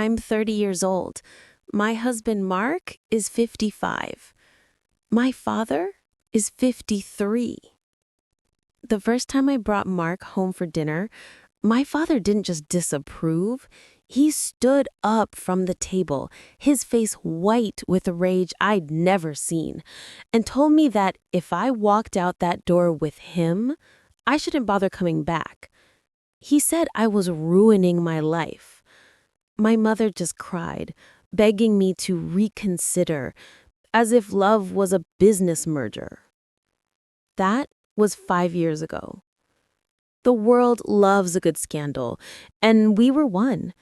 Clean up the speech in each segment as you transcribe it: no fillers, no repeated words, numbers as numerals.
I'm 30 years old. My husband, Mark, is 55. My father is 53. The first time I brought Mark home for dinner, my father didn't just disapprove. He stood up from the table, his face white with rage I'd never seen, and told me that if I walked out that door with him, I shouldn't bother coming back. He said I was ruining my life. My mother just cried, begging me to reconsider, as if love was a business merger. That was 5 years ago. The world loves a good scandal, and we were one.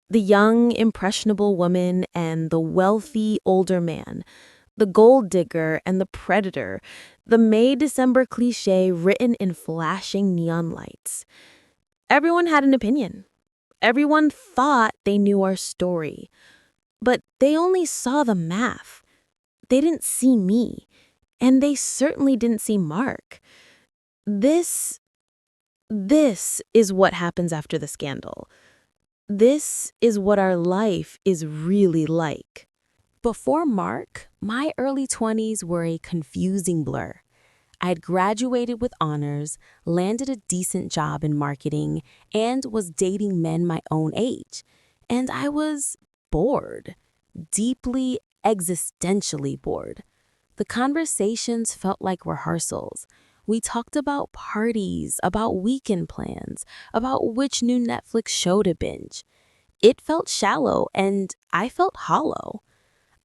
The young, impressionable woman and the wealthy, older man. The gold digger and the predator. The May December cliché written in flashing neon lights. Everyone had an opinion. Everyone thought they knew our story. But they only saw the math. They didn't see me. And they certainly didn't see Mark. This is what happens after the scandal. This is what our life is really like. Before Mark, my early 20s were a confusing blur. I'd graduated with honors, landed a decent job in marketing, and was dating men my own age. And I was bored, deeply existentially bored. The conversations felt like rehearsals. We talked about parties, about weekend plans, about which new Netflix show to binge. It felt shallow, and I felt hollow.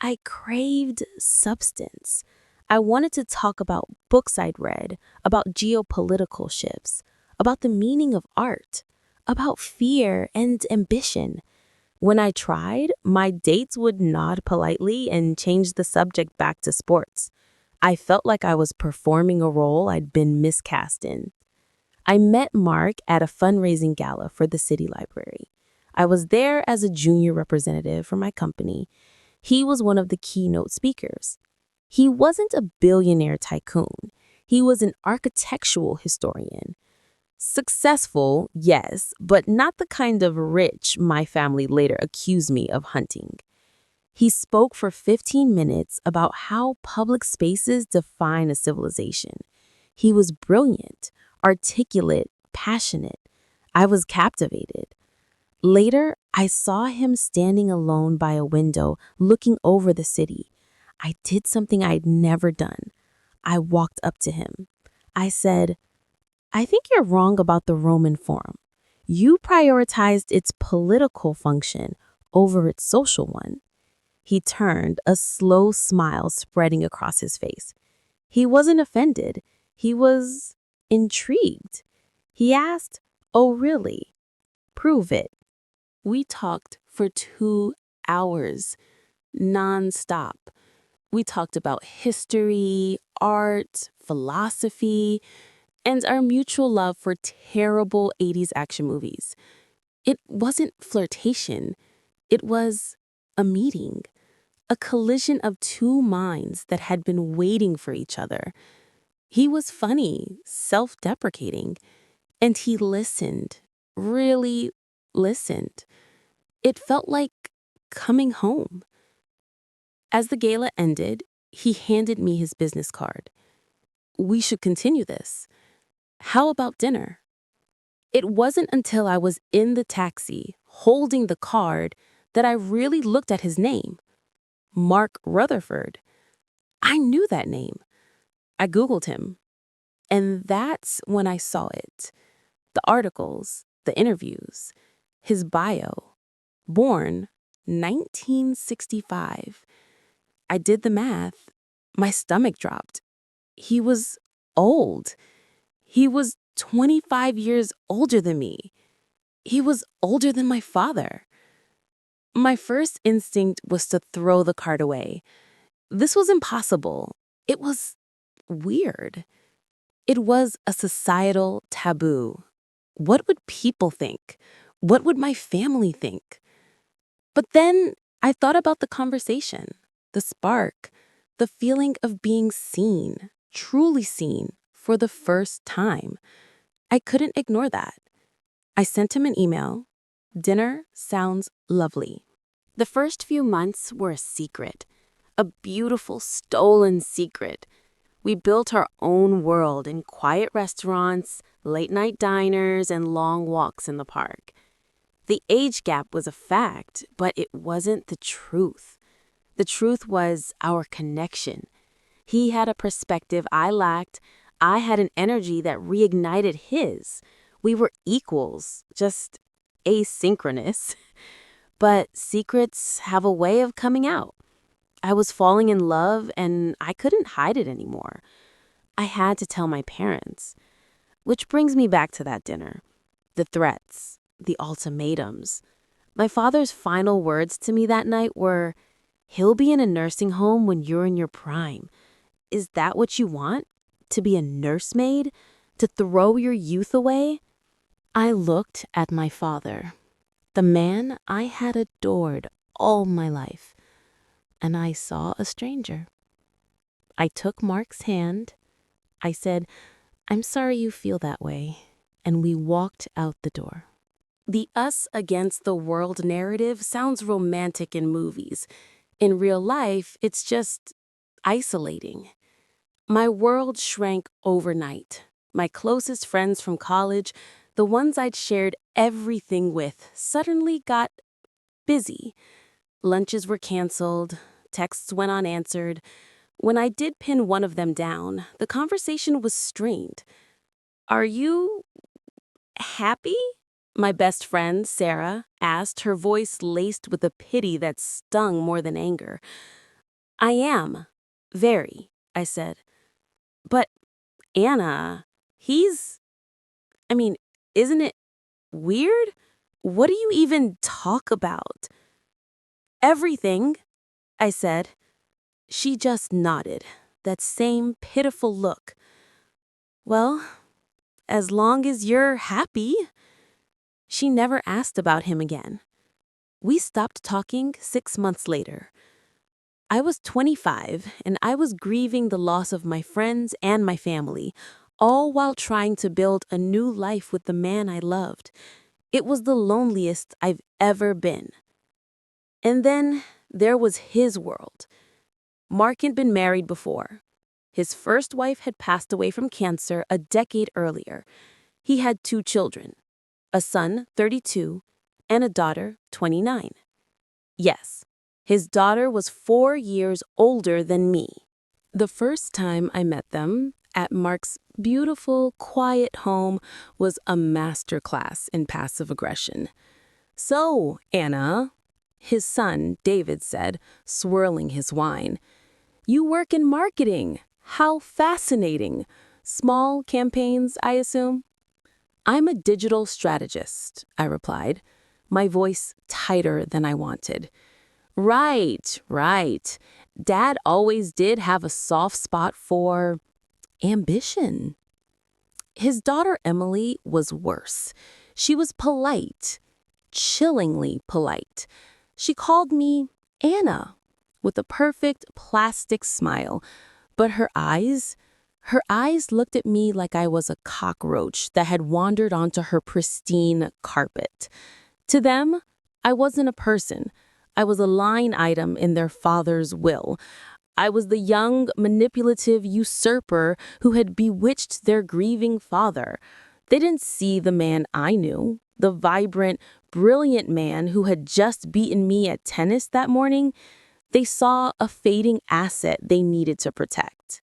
I craved substance. I wanted to talk about books I'd read, about geopolitical shifts, about the meaning of art, about fear and ambition. When I tried, my dates would nod politely and change the subject back to sports. I felt like I was performing a role I'd been miscast in. I met Mark at a fundraising gala for the city library. I was there as a junior representative for my company. He was one of the keynote speakers. He wasn't a billionaire tycoon. He was an architectural historian. Successful, yes, but not the kind of rich my family later accused me of hunting. He spoke for 15 minutes about how public spaces define a civilization. He was brilliant, articulate, passionate. I was captivated. Later, I saw him standing alone by a window, looking over the city. I did something I'd never done. I walked up to him. I said, "I think you're wrong about the Roman Forum. You prioritized its political function over its social one." He turned, a slow smile spreading across his face. He wasn't offended. He was intrigued. He asked, "Oh, really? Prove it." We talked for 2 hours, nonstop. We talked about history, art, philosophy, and our mutual love for terrible 80s action movies. It wasn't flirtation. It was a meeting, a collision of two minds that had been waiting for each other. He was funny, self-deprecating, and he listened, really listened. It felt like coming home. As the gala ended, he handed me his business card. "We should continue this. How about dinner?" It wasn't until I was in the taxi, holding the card, that I really looked at his name. Mark Rutherford. I knew that name. I Googled him. And that's when I saw it. The articles, the interviews, his bio. Born 1965. I did the math. My stomach dropped. He was old. He was 25 years older than me. He was older than my father. My first instinct was to throw the card away. This was impossible. It was weird. It was a societal taboo. What would people think? What would my family think? But then I thought about the conversation, the spark, the feeling of being seen, truly seen, for the first time. I couldn't ignore that. I sent him an email. "Dinner sounds lovely. The first few months were a secret, a beautiful, stolen secret. We built our own world in quiet restaurants, late-night diners, and long walks in the park. The age gap was a fact, but it wasn't the truth. The truth was our connection. He had a perspective I lacked. I had an energy that reignited his. We were equals, just asynchronous. But secrets have a way of coming out. I was falling in love and I couldn't hide it anymore. I had to tell my parents. Which brings me back to that dinner. The threats, the ultimatums. My father's final words to me that night were, "He'll be in a nursing home when you're in your prime. Is that what you want? To be a nursemaid? To throw your youth away?" I looked at my father, the man I had adored all my life, and I saw a stranger. I took Mark's hand. I said, "I'm sorry you feel that way," and we walked out the door. The us against the world narrative sounds romantic in movies. In real life, it's just isolating. My world shrank overnight. My closest friends from college, the ones I'd shared everything with, suddenly got busy. Lunches were canceled, texts went unanswered. When I did pin one of them down, the conversation was strained. "Are you happy?" My best friend, Sarah, asked, her voice laced with a pity that stung more than anger. "I am. Very," I said. "But, Anna, isn't it weird? What do you even talk about?" "Everything," I said. She just nodded, that same pitiful look. "Well, as long as you're happy." She never asked about him again. We stopped talking 6 months later. I was 25, and I was grieving the loss of my friends and my family, all while trying to build a new life with the man I loved. It was the loneliest I've ever been. And then there was his world. Mark had been married before. His first wife had passed away from cancer a decade earlier. He had 2 children, a son, 32, and a daughter, 29. Yes, his daughter was 4 years older than me. The first time I met them, at Mark's beautiful, quiet home, was a masterclass in passive aggression. "So, Anna," his son, David, said, swirling his wine, "you work in marketing. How fascinating. Small campaigns, I assume?" "I'm a digital strategist," I replied, my voice tighter than I wanted. Right. Dad always did have a soft spot for ambition." His daughter Emily was worse. She was polite, chillingly polite. She called me Anna with a perfect plastic smile, but her eyes looked at me like I was a cockroach that had wandered onto her pristine carpet. To them, I wasn't a person. I was a line item in their father's will. I was the young, manipulative usurper who had bewitched their grieving father. They didn't see the man I knew, the vibrant, brilliant man who had just beaten me at tennis that morning. They saw a fading asset they needed to protect.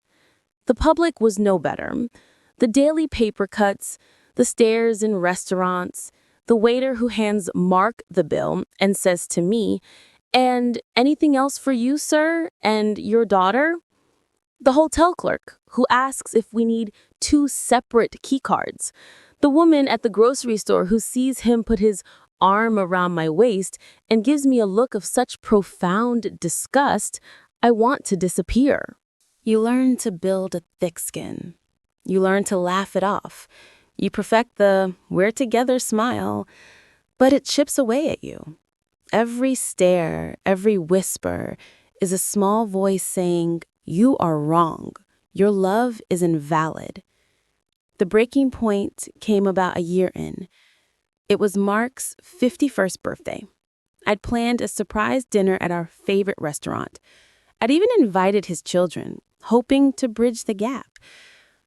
The public was no better. The daily paper cuts, the stares in restaurants, the waiter who hands Mark the bill and says to me, "And anything else for you, sir, and your daughter?" The hotel clerk who asks if we need 2 separate key cards. The woman at the grocery store who sees him put his arm around my waist and gives me a look of such profound disgust, I want to disappear. You learn to build a thick skin. You learn to laugh it off. You perfect the "we're together" smile, but it chips away at you. Every stare, every whisper is a small voice saying, "You are wrong. Your love is invalid." The breaking point came about a year in. It was Mark's 51st birthday. I'd planned a surprise dinner at our favorite restaurant. I'd even invited his children, hoping to bridge the gap.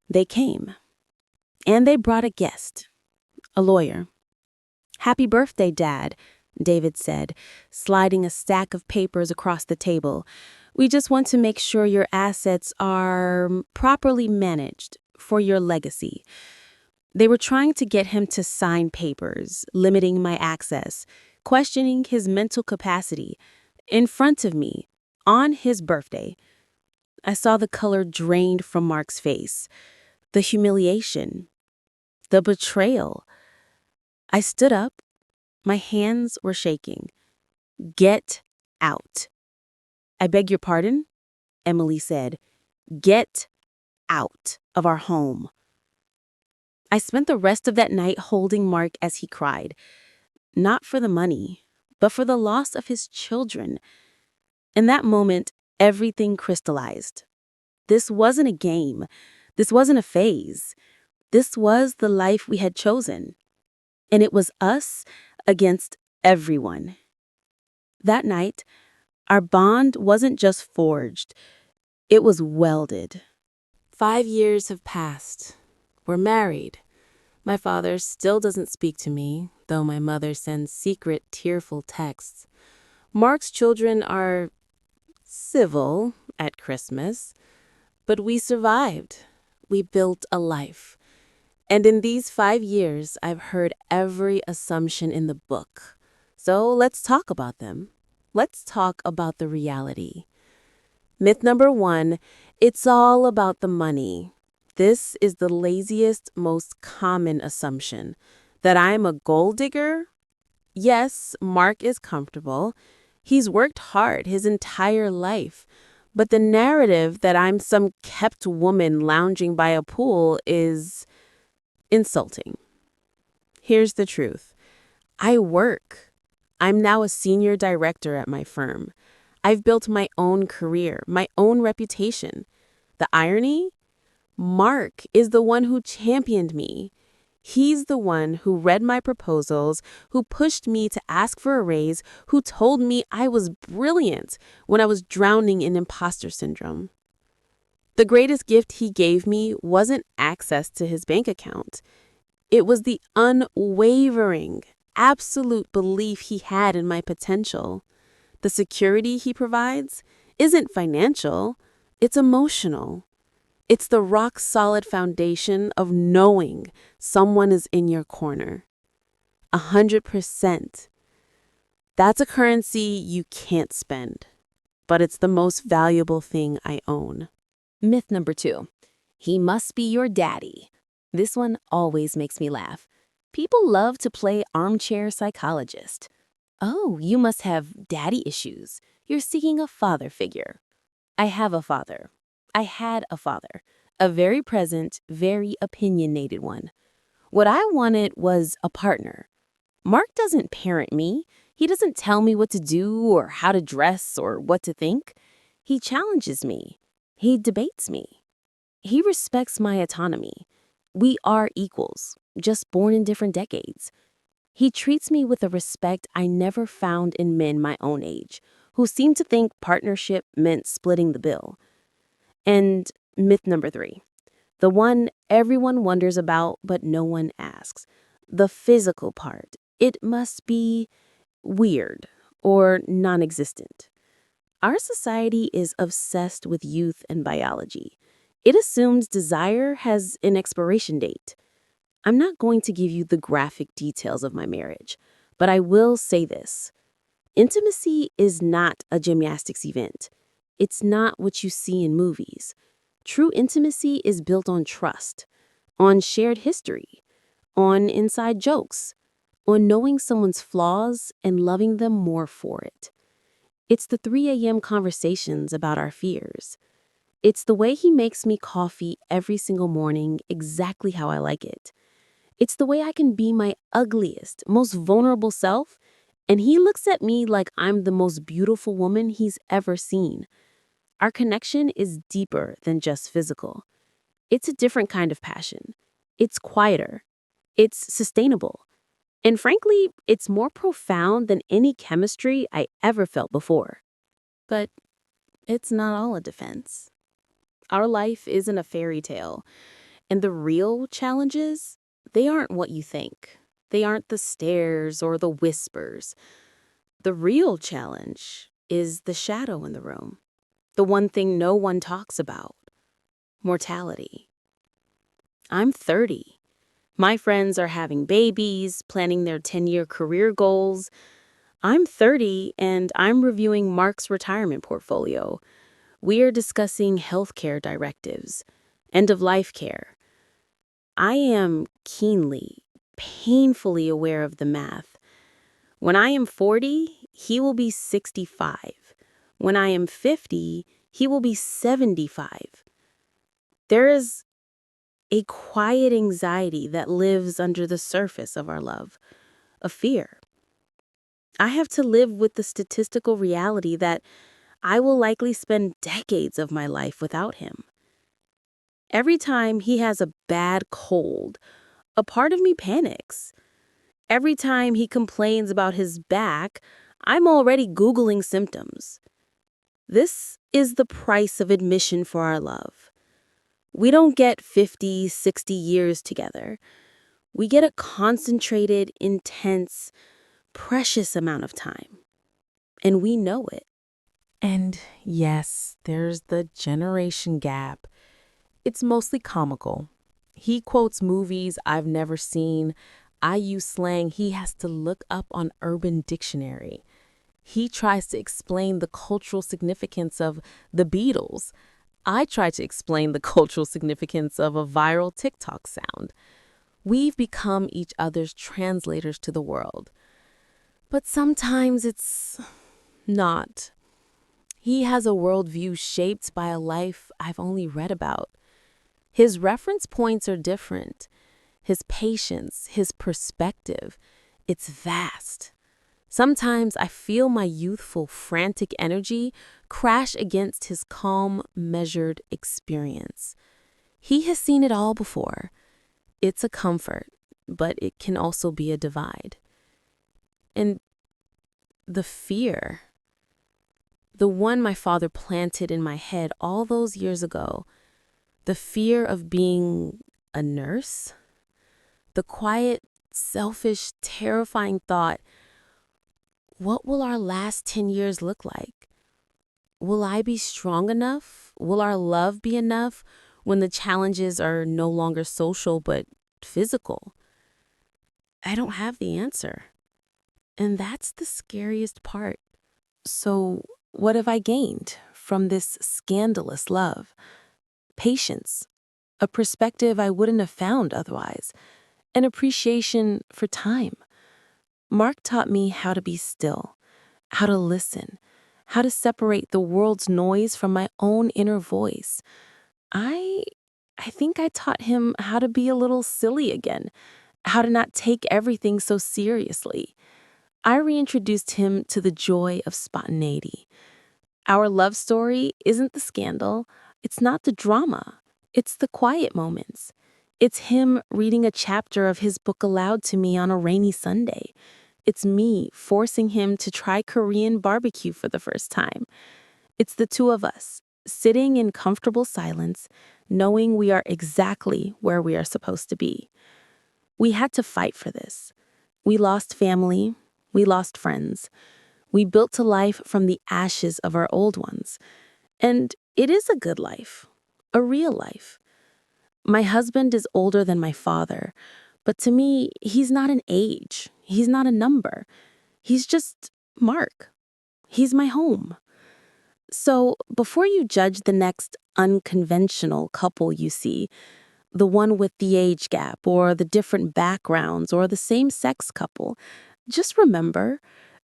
They came, and they brought a guest, a lawyer. "Happy birthday, Dad," David said, sliding a stack of papers across the table. "We just want to make sure your assets are properly managed for your legacy." They were trying to get him to sign papers, limiting my access, questioning his mental capacity. In front of me, on his birthday, I saw the color drained from Mark's face, the humiliation, the betrayal. I stood up. My hands were shaking. "Get out." "I beg your pardon?" Emily said. "Get out of our home." I spent the rest of that night holding Mark as he cried, not for the money, but for the loss of his children. In that moment, everything crystallized. This wasn't a game. This wasn't a phase. This was the life we had chosen. And it was us against everyone. That night, our bond wasn't just forged, it was welded. 5 years have passed. We're married. My father still doesn't speak to me, though my mother sends secret, tearful texts. Mark's children are civil at Christmas, but we survived. We built a life. And in these 5 years, I've heard every assumption in the book. So let's talk about them. Let's talk about the reality. Myth number 1, it's all about the money. This is the laziest, most common assumption. That I'm a gold digger? Yes, Mark is comfortable. He's worked hard his entire life. But the narrative that I'm some kept woman lounging by a pool is insulting. Here's the truth. I work. I'm now a senior director at my firm. I've built my own career, my own reputation. The irony? Mark is the one who championed me. He's the one who read my proposals, who pushed me to ask for a raise, who told me I was brilliant when I was drowning in imposter syndrome. The greatest gift he gave me wasn't access to his bank account. It was the unwavering, absolute belief he had in my potential. The security he provides isn't financial, it's emotional. It's the rock-solid foundation of knowing someone is in your corner. 100%. That's a currency you can't spend, but it's the most valuable thing I own. Myth number 2. He must be your daddy. This one always makes me laugh. People love to play armchair psychologist. Oh, you must have daddy issues. You're seeking a father figure. I have a father. I had a father. A very present, very opinionated one. What I wanted was a partner. Mark doesn't parent me. He doesn't tell me what to do or how to dress or what to think. He challenges me. He debates me. He respects my autonomy. We are equals, just born in different decades. He treats me with a respect I never found in men my own age, who seem to think partnership meant splitting the bill. And myth number 3, the one everyone wonders about but no one asks, the physical part. It must be weird or non-existent. Our society is obsessed with youth and biology. It assumes desire has an expiration date. I'm not going to give you the graphic details of my marriage, but I will say this. Intimacy is not a gymnastics event. It's not what you see in movies. True intimacy is built on trust, on shared history, on inside jokes, on knowing someone's flaws and loving them more for it. It's the 3 a.m. conversations about our fears. It's the way he makes me coffee every single morning exactly how I like it. It's the way I can be my ugliest, most vulnerable self, and he looks at me like I'm the most beautiful woman he's ever seen. Our connection is deeper than just physical. It's a different kind of passion. It's quieter. It's sustainable. And frankly, it's more profound than any chemistry I ever felt before. But it's not all a defense. Our life isn't a fairy tale, and the real challenges, they aren't what you think. They aren't the stares or the whispers. The real challenge is the shadow in the room, the one thing no one talks about: mortality. I'm 30. My friends are having babies, planning their 10-year career goals. I'm 30 and I'm reviewing Mark's retirement portfolio. We are discussing healthcare directives, end of life care. I am keenly, painfully aware of the math. When I am 40, he will be 65. When I am 50, he will be 75. There is a quiet anxiety that lives under the surface of our love, a fear. I have to live with the statistical reality that I will likely spend decades of my life without him. Every time he has a bad cold, a part of me panics. Every time he complains about his back, I'm already Googling symptoms. This is the price of admission for our love. We don't get 50, 60 years together. We get a concentrated, intense, precious amount of time. And we know it. And yes, there's the generation gap. It's mostly comical. He quotes movies I've never seen. I use slang he has to look up on Urban Dictionary. He tries to explain the cultural significance of the Beatles. I try to explain the cultural significance of a viral TikTok sound. We've become each other's translators to the world. But sometimes it's not. He has a worldview shaped by a life I've only read about. His reference points are different. His patience, his perspective, it's vast. Sometimes I feel my youthful, frantic energy crash against his calm, measured experience. He has seen it all before. It's a comfort, but it can also be a divide. And the fear, the one my father planted in my head all those years ago, the fear of being a nurse, the quiet, selfish, terrifying thought, what will our last 10 years look like? Will I be strong enough? Will our love be enough when the challenges are no longer social but physical? I don't have the answer. And that's the scariest part. So, what have I gained from this scandalous love? Patience, a perspective I wouldn't have found otherwise, an appreciation for time. Mark taught me how to be still, how to listen, how to separate the world's noise from my own inner voice. I think I taught him how to be a little silly again, how to not take everything so seriously. I reintroduced him to the joy of spontaneity. Our love story isn't the scandal, it's not the drama, it's the quiet moments. It's him reading a chapter of his book aloud to me on a rainy Sunday. It's me forcing him to try Korean barbecue for the first time. It's the two of us, sitting in comfortable silence, knowing we are exactly where we are supposed to be. We had to fight for this. We lost family, we lost friends. We built a life from the ashes of our old ones. And it is a good life, a real life. My husband is older than my father, but to me, he's not an age. He's not a number. He's just Mark. He's my home. So before you judge the next unconventional couple you see, the one with the age gap or the different backgrounds or the same sex couple, just remember,